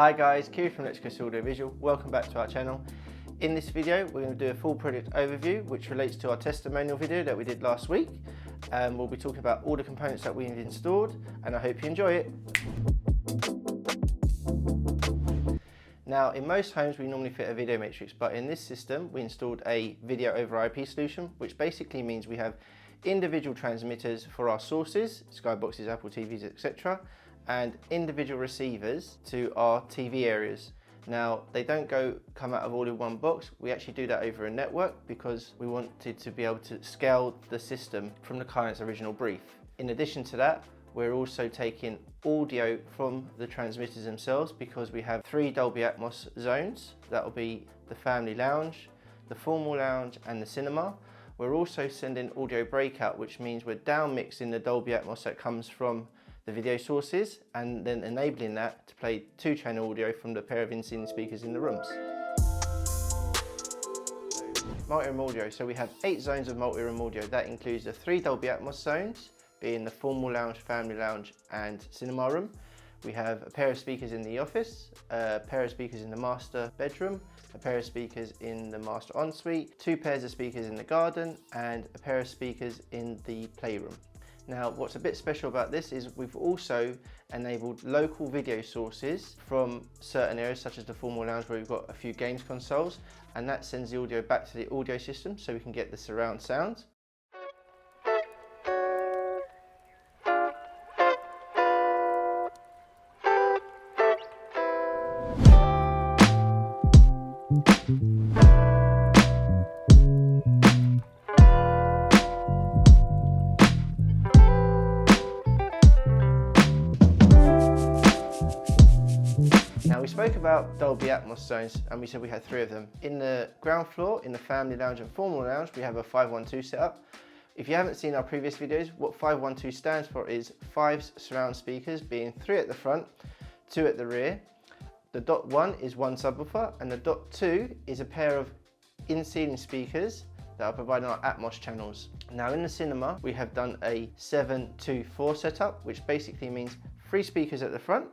Hi guys, Q from Electricus Audio Visual. Welcome back to our channel. In this video, we're going to do a full project overview, which relates to our testimonial video that we did last week. We'll be talking about all the components that we've installed, and I hope you enjoy it. Now, in most homes, we normally fit a video matrix, but in this system, we installed a video over IP solution, which basically means we have individual transmitters for our sources, skyboxes, Apple TVs, etc., and individual receivers to our TV areas. Now, they don't come out of all in one box. We actually do that over a network because we wanted to be able to scale the system from the client's original brief. In addition to that, we're also taking audio from the transmitters themselves because we have 3 Dolby Atmos zones. That will be the family lounge, the formal lounge, and the cinema. We're also sending audio breakout, which means we're down mixing the Dolby Atmos that comes from the video sources and then enabling that to play 2-channel audio from the pair of in-scene speakers in the rooms. Multi-room audio, so we have 8 zones of multi-room audio. That includes the 3 Dolby Atmos zones, being the formal lounge, family lounge, and cinema room. We have a pair of speakers in the office, a pair of speakers in the master bedroom, a pair of speakers in the master ensuite, 2 pairs of speakers in the garden, and a pair of speakers in the playroom. Now, what's a bit special about this is we've also enabled local video sources from certain areas, such as the formal lounge where we've got a few games consoles, and that sends the audio back to the audio system so we can get the surround sound. Now, we spoke about Dolby Atmos zones and we said we had 3 of them. In the ground floor, in the family lounge and formal lounge, we have a 512 setup. If you haven't seen our previous videos, what 512 stands for is 5 surround speakers, being 3 at the front, 2 at the rear. The dot 1 is 1 subwoofer, and the dot 2 is a pair of in-ceiling speakers that are providing our Atmos channels. Now, in the cinema, we have done a 7-2-4 setup, which basically means 3 speakers at the front,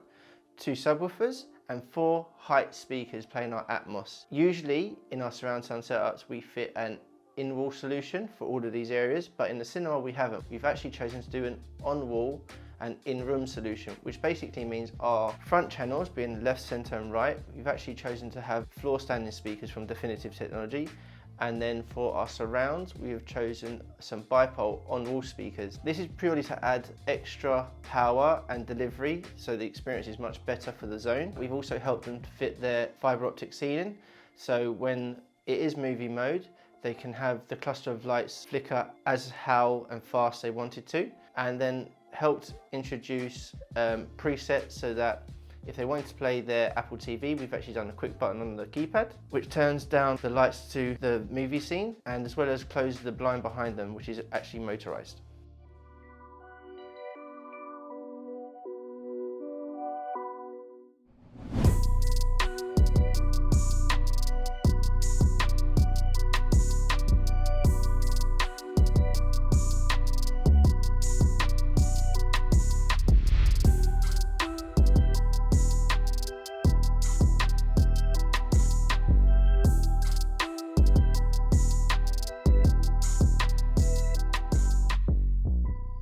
2 subwoofers, and 4 height speakers playing our Atmos. Usually in our surround sound setups we fit an in-wall solution for all of these areas, but in the cinema we haven't. We've actually chosen to do an on-wall and in-room solution, which basically means our front channels, being left, center and right, we've actually chosen to have floor standing speakers from Definitive Technology. And then for our surrounds, we have chosen some bipole on-wall speakers. This is purely to add extra power and delivery, so the experience is much better for the zone. We've also helped them to fit their fiber optic ceiling, so when it is movie mode, they can have the cluster of lights flicker as how and fast they wanted to, and then helped introduce presets so that if they wanted to play their Apple TV, we've actually done a quick button on the keypad, which turns down the lights to the movie scene, and as well as close the blind behind them, which is actually motorized.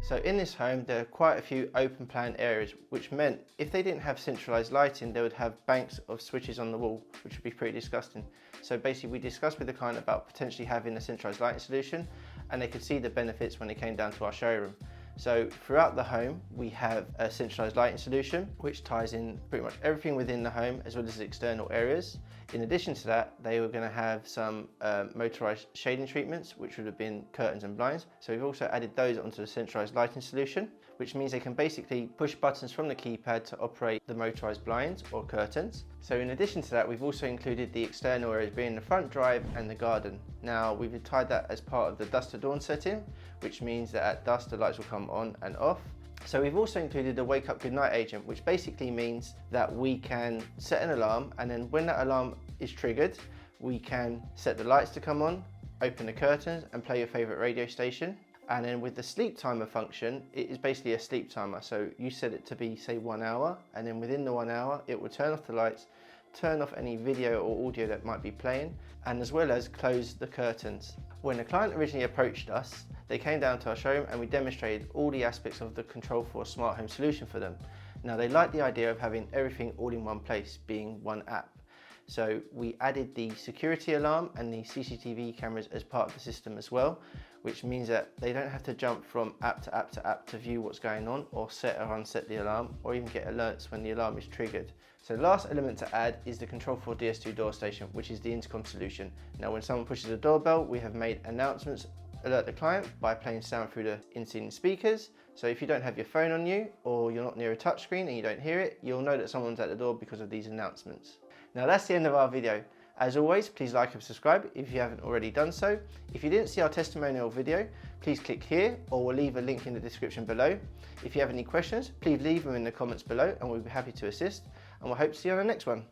So in this home, there are quite a few open plan areas, which meant if they didn't have centralized lighting, they would have banks of switches on the wall, which would be pretty disgusting. So basically we discussed with the client about potentially having a centralized lighting solution, and they could see the benefits when they came down to our showroom. So throughout the home, we have a centralized lighting solution, which ties in pretty much everything within the home, as well as external areas. In addition to that, they were going to have some motorized shading treatments, which would have been curtains and blinds. So we've also added those onto the centralized lighting solution, which means they can basically push buttons from the keypad to operate the motorized blinds or curtains. So in addition to that, we've also included the external areas, being the front drive and the garden. Now, we've tied that as part of the dusk to dawn setting, which means that at dusk the lights will come on and off. So we've also included a wake up good night agent, which basically means that we can set an alarm, and then when that alarm is triggered, we can set the lights to come on, open the curtains and play your favorite radio station. And then with the sleep timer function, it is basically a sleep timer. So you set it to be, say, 1 hour, and then within the 1 hour, it will turn off the lights, turn off any video or audio that might be playing, and as well as close the curtains. When the client originally approached us, they came down to our showroom and we demonstrated all the aspects of the Control4 Smarthome solution for them. Now, they liked the idea of having everything all in one place, being one app. So we added the security alarm and the CCTV cameras as part of the system as well, which means that they don't have to jump from app to app to app to view what's going on, or set or unset the alarm, or even get alerts when the alarm is triggered. So the last element to add is the Control4 DS2 door station, which is the intercom solution. Now, when someone pushes a doorbell, we have made announcements alert the client by playing sound through the in-scene speakers. So if you don't have your phone on you, or you're not near a touchscreen and you don't hear it, you'll know that someone's at the door because of these announcements. Now, that's the end of our video. As always, please like and subscribe if you haven't already done so. If you didn't see our testimonial video, please click here, or we'll leave a link in the description below. If you have any questions, please leave them in the comments below and we'll be happy to assist. And we'll hope to see you on the next one.